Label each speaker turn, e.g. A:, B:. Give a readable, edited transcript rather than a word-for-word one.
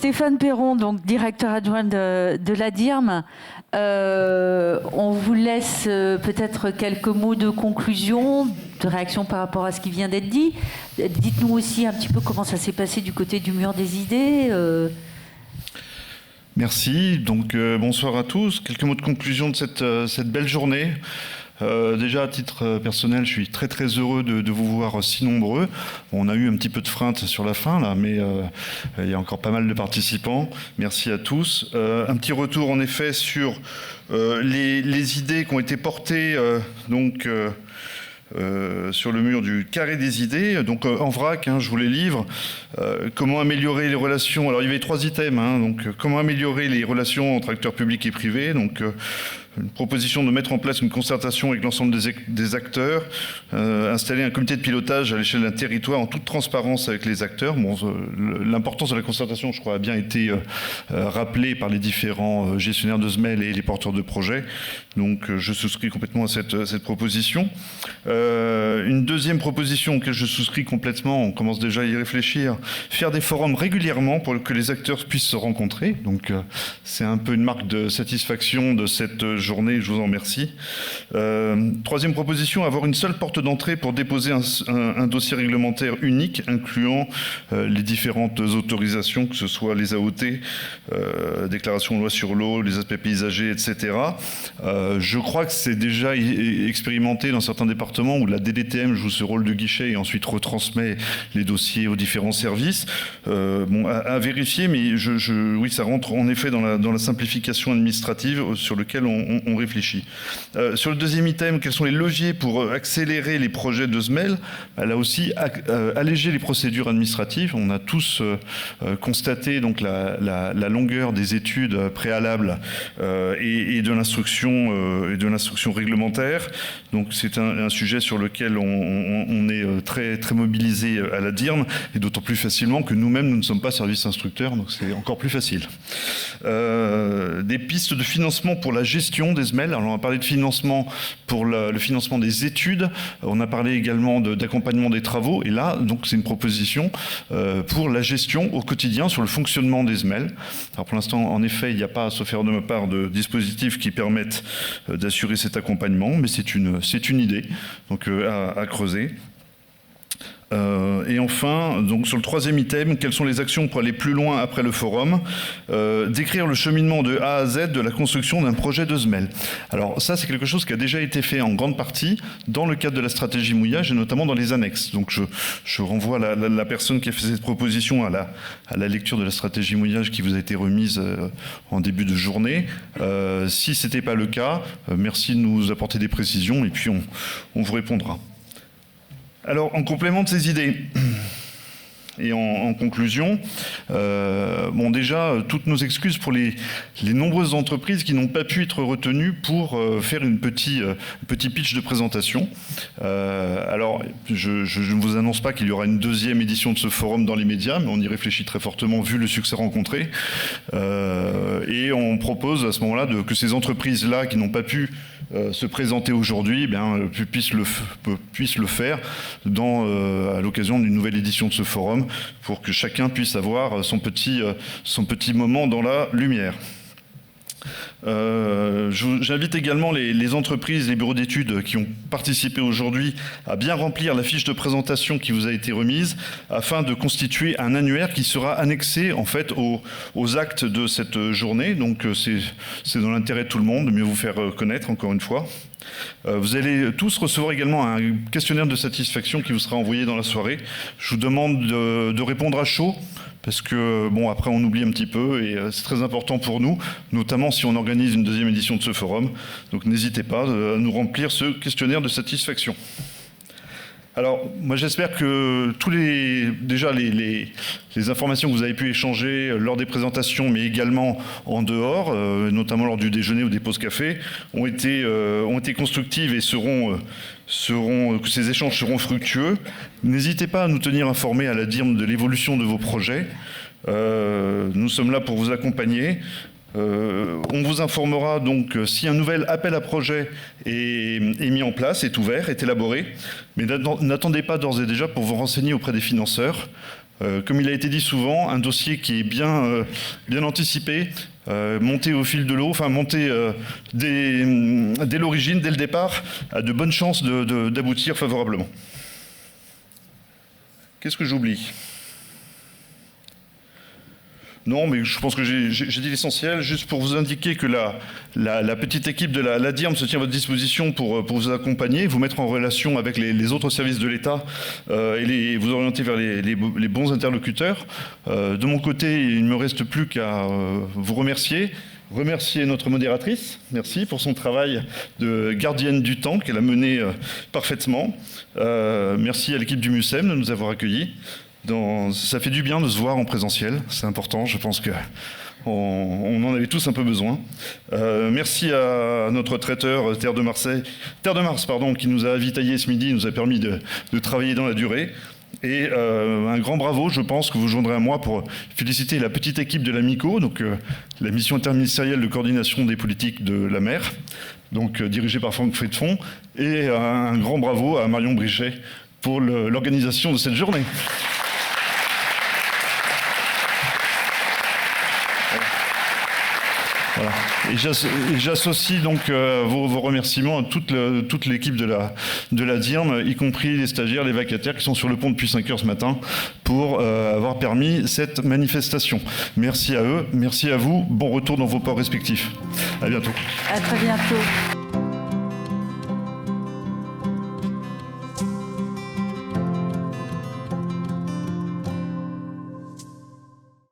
A: Stéphane Perron, donc directeur adjoint de la DIRM. On vous laisse peut-être quelques mots de conclusion, de réaction par rapport à ce qui vient d'être dit. Dites-nous aussi un petit peu comment ça s'est passé du côté du mur des idées.
B: Merci. Donc bonsoir à tous. Quelques mots de conclusion de cette belle journée. Déjà à titre personnel, je suis très très heureux de vous voir si nombreux. On a eu un petit peu de freinte sur la fin là, mais il y a encore pas mal de participants. Merci à tous. Un petit retour en effet sur les idées qui ont été portées sur le mur du carré des idées, donc en vrac, je vous les livre. Comment améliorer les relations. Alors il y avait 3 items, donc comment améliorer les relations entre acteurs publics et privés. Donc une proposition de mettre en place une concertation avec l'ensemble des acteurs, installer un comité de pilotage à l'échelle d'un territoire en toute transparence avec les acteurs. Bon, l'importance de la concertation, je crois, a bien été rappelée par les différents gestionnaires de SMEL et les porteurs de projets. Donc je souscris complètement à cette proposition. Une deuxième proposition auquel je souscris complètement, on commence déjà à y réfléchir, faire des forums régulièrement pour que les acteurs puissent se rencontrer. Donc c'est un peu une marque de satisfaction de cette journée, je vous en remercie. Troisième proposition, avoir une seule porte d'entrée pour déposer un dossier réglementaire unique, incluant les différentes autorisations, que ce soit les AOT, déclaration de loi sur l'eau, les aspects paysagers, etc. Je crois que c'est déjà expérimenté dans certains départements où la DDTM joue ce rôle de guichet et ensuite retransmet les dossiers aux différents services. Bon, à vérifier, mais oui, ça rentre en effet dans la simplification administrative sur lequel on réfléchit. Sur le deuxième item, quels sont les leviers pour accélérer les projets de SMEL? Là aussi, alléger les procédures administratives. On a tous constaté donc la longueur des études préalables et de l'instruction réglementaire. Donc c'est un sujet sur lequel on est très, très mobilisé à la DIRM, et d'autant plus facilement que nous-mêmes, nous ne sommes pas service instructeur, donc c'est encore plus facile. Des pistes de financement pour la gestion des SMEL. Alors on a parlé de financement pour le financement des études, on a parlé également d'accompagnement des travaux, et là, donc c'est une proposition pour la gestion au quotidien sur le fonctionnement des SMEL. Alors pour l'instant, en effet, il n'y a pas, sauf erreur de ma part, de dispositifs qui permettent d'assurer cet accompagnement, mais c'est une idée donc, à creuser. Et enfin, donc sur le troisième item, quelles sont les actions pour aller plus loin après le forum? Décrire le cheminement de A à Z de la construction d'un projet de SMEL. Alors ça, c'est quelque chose qui a déjà été fait en grande partie dans le cadre de la stratégie mouillage et notamment dans les annexes. Donc je renvoie la personne qui a fait cette proposition à la lecture de la stratégie mouillage qui vous a été remise en début de journée. Si ce n'était pas le cas, merci de nous apporter des précisions et puis on vous répondra. Alors, en complément de ces idées, et en conclusion, bon déjà, toutes nos excuses pour les nombreuses entreprises qui n'ont pas pu être retenues pour faire un petit pitch de présentation. Alors, je ne vous annonce pas qu'il y aura une deuxième édition de ce forum dans les médias, mais on y réfléchit très fortement vu le succès rencontré. Et on propose à ce moment-là que ces entreprises-là qui n'ont pas pu se présenter aujourd'hui, puissent le faire à l'occasion d'une nouvelle édition de ce forum, pour que chacun puisse avoir son petit moment dans la lumière. J'invite également les entreprises, les bureaux d'études qui ont participé aujourd'hui à bien remplir la fiche de présentation qui vous a été remise afin de constituer un annuaire qui sera annexé en fait aux actes de cette journée. Donc c'est dans l'intérêt de tout le monde de mieux vous faire connaître encore une fois. Vous allez tous recevoir également un questionnaire de satisfaction qui vous sera envoyé dans la soirée. Je vous demande de répondre à chaud, parce que, bon, après on oublie un petit peu, et c'est très important pour nous, notamment si on organise une deuxième édition de ce forum. Donc n'hésitez pas à nous remplir ce questionnaire de satisfaction. Alors, moi j'espère que déjà les informations que vous avez pu échanger lors des présentations, mais également en dehors, notamment lors du déjeuner ou des pauses café, ont été constructives et que ces échanges seront fructueux. N'hésitez pas à nous tenir informés à la DIRM de l'évolution de vos projets. Nous sommes là pour vous accompagner. On vous informera donc si un nouvel appel à projet est mis en place, est ouvert, est élaboré. Mais n'attendez pas d'ores et déjà pour vous renseigner auprès des financeurs. Comme il a été dit souvent, un dossier qui est bien anticipé, monté au fil de l'eau, enfin monté dès l'origine, dès le départ, a de bonnes chances d'aboutir favorablement. Qu'est-ce que j'oublie ? Non, mais je pense que j'ai dit l'essentiel, juste pour vous indiquer que la petite équipe de la DIRM se tient à votre disposition pour vous accompagner, vous mettre en relation avec les autres services de l'État et vous orienter vers les bons interlocuteurs. De mon côté, il ne me reste plus qu'à vous remercier. Remercier notre modératrice, merci pour son travail de gardienne du temps qu'elle a mené parfaitement. Merci à l'équipe du MUSEM de nous avoir accueillis. Ça fait du bien de se voir en présentiel, c'est important, je pense qu'on en avait tous un peu besoin. Merci à notre traiteur Terre de Mars, qui nous a avitaillés ce midi, nous a permis de travailler dans la durée. Et un grand bravo, je pense que vous joindrez à moi pour féliciter la petite équipe de la MICO, donc la mission interministérielle de coordination des politiques de la mer, donc dirigée par Franck Fredfond, et un grand bravo à Marion Brichet pour l'organisation de cette journée. Voilà. Et j'associe donc vos remerciements à toute l'équipe de la DIRM, y compris les stagiaires, les vacataires qui sont sur le pont depuis 5 heures ce matin pour avoir permis cette manifestation. Merci à eux, merci à vous, bon retour dans vos ports respectifs. À bientôt.
A: À très bientôt.